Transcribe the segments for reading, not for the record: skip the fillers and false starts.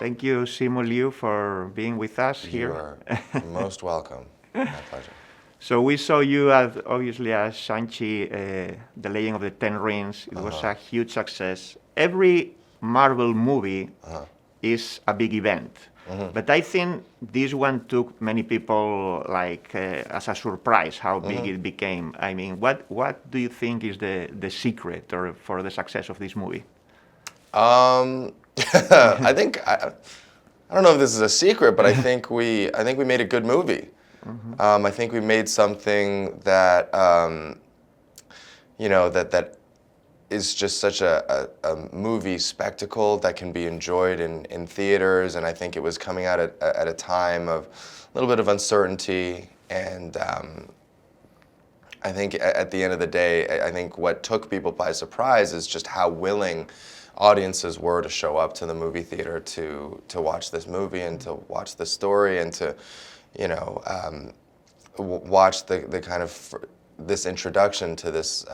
Thank you, Simu Liu, for being with us You here. are most welcome. My pleasure. So we saw you as obviously as Shang-Chi, The Legend of the Ten Rings. It was a huge success. Every Marvel movie is a big event, but I think this one took many people like as a surprise how big it became. I mean, what do you think is the secret or for the success of this movie? I think I don't know if this is a secret, but I think we made a good movie. I think we made something that that is just such a movie spectacle that can be enjoyed in theaters, and I think it was coming out at a time of a little bit of uncertainty, and I think at the end of the day, I think what took people by surprise is just how willing audiences were to show up to the movie theater to watch this movie and to watch the story and to watch the kind of this introduction to this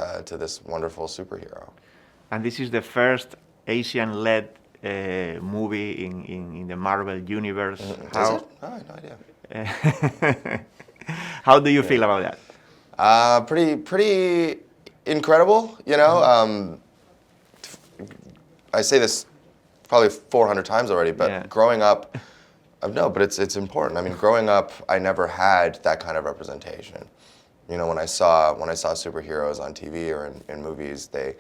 wonderful superhero. And this is the first Asian-led movie in the Marvel universe. Is it? Oh, I had no idea. How do you feel about that? Pretty incredible. I say this probably 400 times already, but growing up, no, but it's important. I mean, growing up, I never had that kind of representation. When I saw superheroes on TV or in movies, they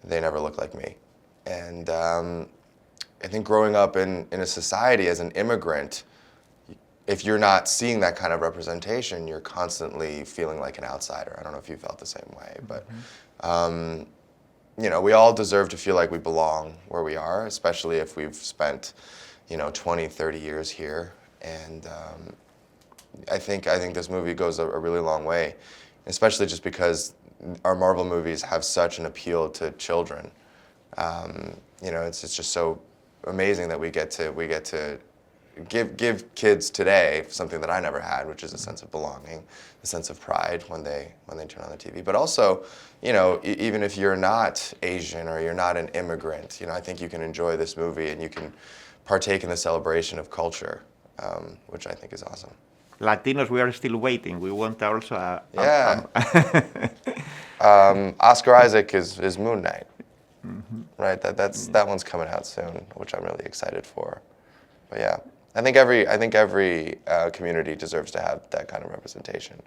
never looked like me. And I think growing up in a society as an immigrant, if you're not seeing that kind of representation, you're constantly feeling like an outsider. I don't know if you felt the same way, but we all deserve to feel like we belong where we are, especially if we've spent 20, 30 years here. And I think this movie goes a really long way, especially just because our Marvel movies have such an appeal to children. It's just so amazing that we get to give kids today something that I never had, which is a sense of belonging, a sense of pride when they turn on the TV. But also, even if you're not Asian or you're not an immigrant, I think you can enjoy this movie and you can partake in the celebration of culture, which I think is awesome. Latinos, we are still waiting. We want also Oscar Isaac is Moon Knight, right? That one's coming out soon, which I'm really excited for. But yeah, I think every community deserves to have that kind of representation.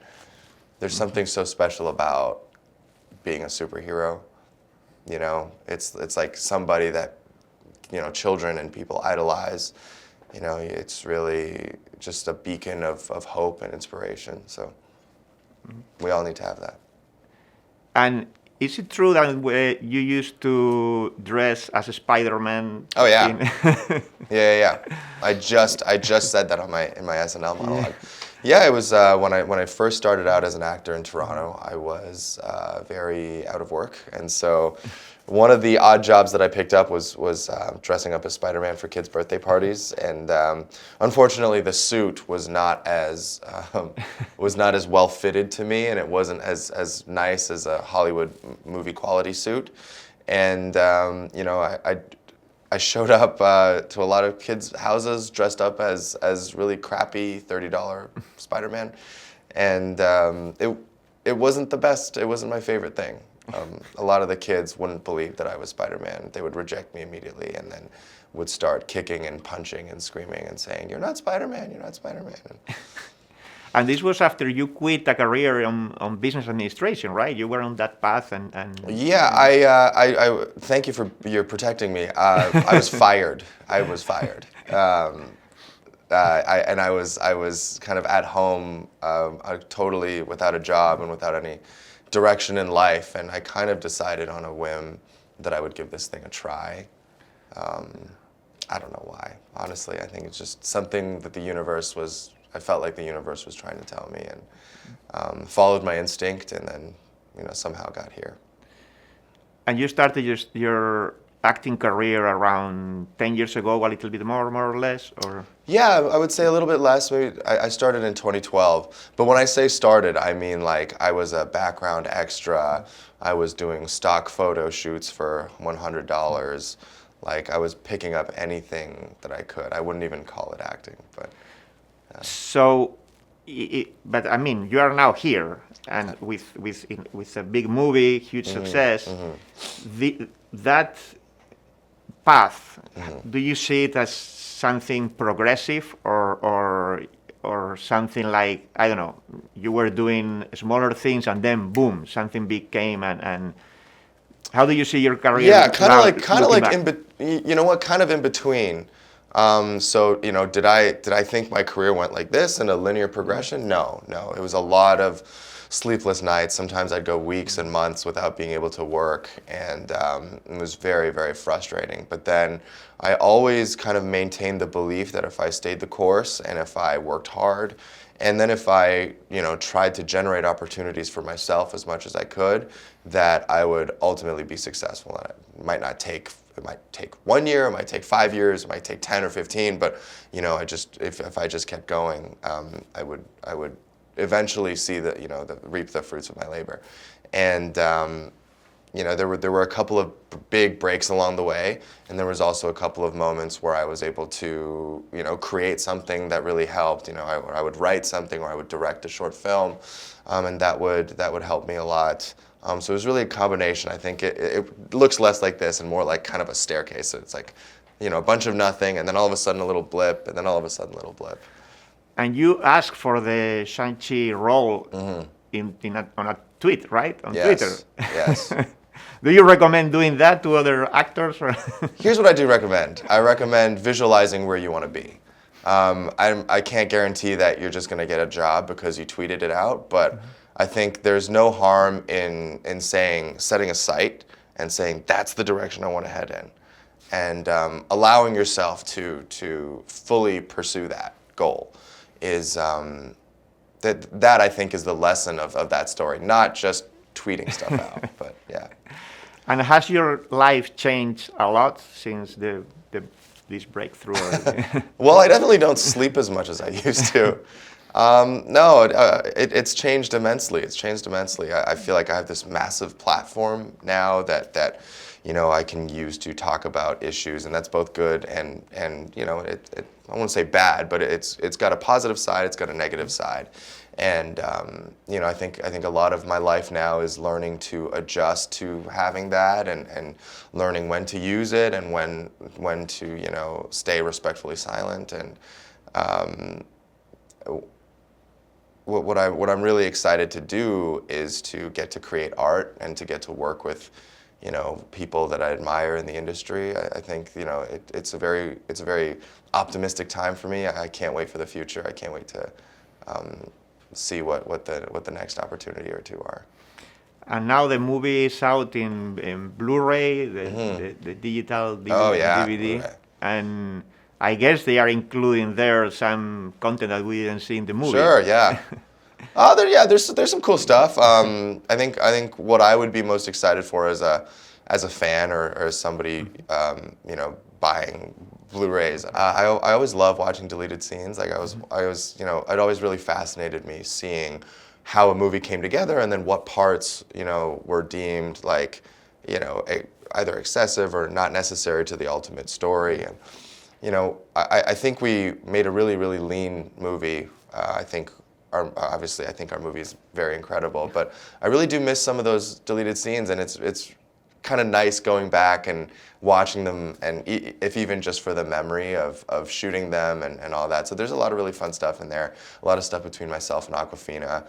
There's something so special about being a superhero. It's like somebody that children and people idolize. It's really just a beacon of hope and inspiration. So we all need to have that. And is it true that you used to dress as a Spider-Man? Oh yeah, yeah. I just said that in my SNL monologue. Yeah, it was when I first started out as an actor in Toronto. I was very out of work, and so one of the odd jobs that I picked up was dressing up as Spider-Man for kids' birthday parties, and unfortunately, the suit was not as well fitted to me, and it wasn't as nice as a Hollywood movie quality suit, and I showed up to a lot of kids' houses dressed up as really crappy $30 Spider-Man, and it wasn't the best. It wasn't my favorite thing. A lot of the kids wouldn't believe that I was Spider-Man. They would reject me immediately and then would start kicking and punching and screaming and saying, "You're not Spider-Man, you're not Spider-Man." And this was after you quit a career on business administration, right? You were on that path and Yeah, I thank you for protecting me. I was fired. I was fired. I was kind of at home, totally without a job and without any direction in life, and I kind of decided on a whim that I would give this thing a try. I don't know why. Honestly, I think it's just something that I felt like the universe was trying to tell me, and followed my instinct, and then somehow got here. And you started your acting career around 10 years ago, a little bit more or less, or? Yeah, I would say a little bit less. Maybe I started in 2012. But when I say started, I mean like I was a background extra. I was doing stock photo shoots for $100. Like I was picking up anything that I could. I wouldn't even call it acting, but. So, but I mean, you are now here, and with a big movie, huge success. That path, do you see it as something progressive, or something like, I don't know, you were doing smaller things and then boom, something big came, and how do you see your career? Yeah, kind of like back? you know what, kind of in between. So you know, did I think my career went like this in a linear progression? No, no. It was a lot of sleepless nights. Sometimes I'd go weeks and months without being able to work, and it was very, very frustrating. But then I always kind of maintained the belief that if I stayed the course and if I worked hard, and then if I, you know, tried to generate opportunities for myself as much as I could, that I would ultimately be successful. And it might take 1 year, it might take 5 years, it might take 10 or 15, but you know, if I just kept going, I would eventually see reap the fruits of my labor. And you know, there were a couple of big breaks along the way, and there was also a couple of moments where I was able to, you know, create something that really helped. You know, I would write something, or I would direct a short film, and that would help me a lot. So it was really a combination. I think it looks less like this and more like kind of a staircase. So it's like, you know, a bunch of nothing, and then all of a sudden a little blip, and then all of a sudden a little blip. And you asked for the Shang-Chi role on a tweet, right? On Twitter. Yes. Do you recommend doing that to other actors? Here's what I do recommend. I recommend visualizing where you want to be. I can't guarantee that you're just going to get a job because you tweeted it out, but I think there's no harm in setting a sight and saying that's the direction I want to head in, and allowing yourself to fully pursue that goal is that I think is the lesson of that story, not just tweeting stuff out, but yeah. And has your life changed a lot since this breakthrough? Well, I definitely don't sleep as much as I used to. No, it's changed immensely. It's changed immensely. I feel like I have this massive platform now that you know, I can use to talk about issues, and that's both good and you know, I won't say bad, but it's got a positive side, it's got a negative side. And you know, I think a lot of my life now is learning to adjust to having that, and learning when to use it and when to, you know, stay respectfully silent. And what I'm really excited to do is to get to create art and to get to work with, you know, people that I admire in the industry. I think, you know, it's a very optimistic time for me. I can't wait for the future. I can't wait to see what the next opportunity or two are. And now the movie is out in Blu-ray, the digital DVD, Blu-ray. And I guess they are including there some content that we didn't see in the movie. Sure, yeah. There's some cool stuff. I think what I would be most excited for as a fan or as somebody you know, buying Blu-rays. I always love watching deleted scenes. Like I was, you know, it always really fascinated me seeing how a movie came together and then what parts, you know, were deemed like, you know, either excessive or not necessary to the ultimate story. And you know, I think we made a really, really lean movie. I think obviously I think our movie is very incredible, but I really do miss some of those deleted scenes, and it's kind of nice going back and watching them, and if even just for the memory of shooting them and all that. So there's a lot of really fun stuff in there, a lot of stuff between myself and Awkwafina.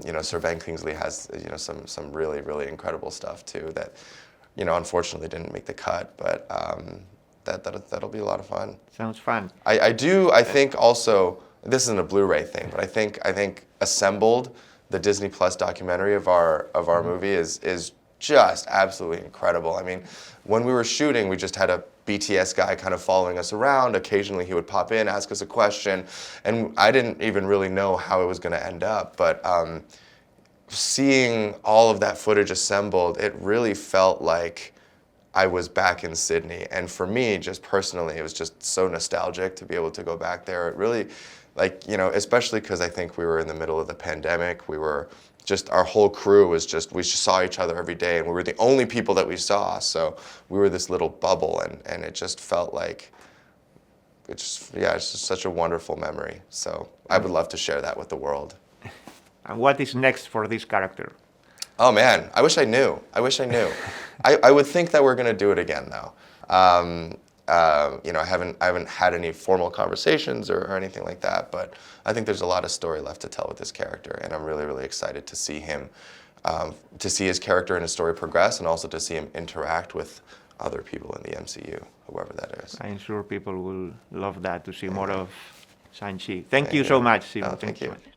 You know, Sir Ben Kingsley has, you know, some really, really incredible stuff too that, you know, unfortunately didn't make the cut, but that'll be a lot of fun. Sounds fun. I think also, this isn't a Blu-ray thing, but I think Assembled, the Disney Plus documentary of our movie is just absolutely incredible. I mean, when we were shooting, we just had a BTS guy kind of following us around. Occasionally he would pop in, ask us a question, and I didn't even really know how it was going to end up. But seeing all of that footage assembled, it really felt like I was back in Sydney. And for me, just personally, it was just so nostalgic to be able to go back there. It really, like, you know, especially because I think we were in the middle of the pandemic. We were just our whole crew was just, we just saw each other every day, and we were the only people that we saw. So we were this little bubble, and it just felt like, it's just such a wonderful memory. So I would love to share that with the world. And what is next for this character? Oh man, I wish I knew. I would think that we're gonna do it again though. I haven't had any formal conversations or anything like that, but I think there's a lot of story left to tell with this character, and I'm really, really excited to see him, to see his character and his story progress, and also to see him interact with other people in the MCU, whoever that is. I'm sure people will love that, to see more of Shang-Chi. Thank you so much, Simu. Thank you. So much.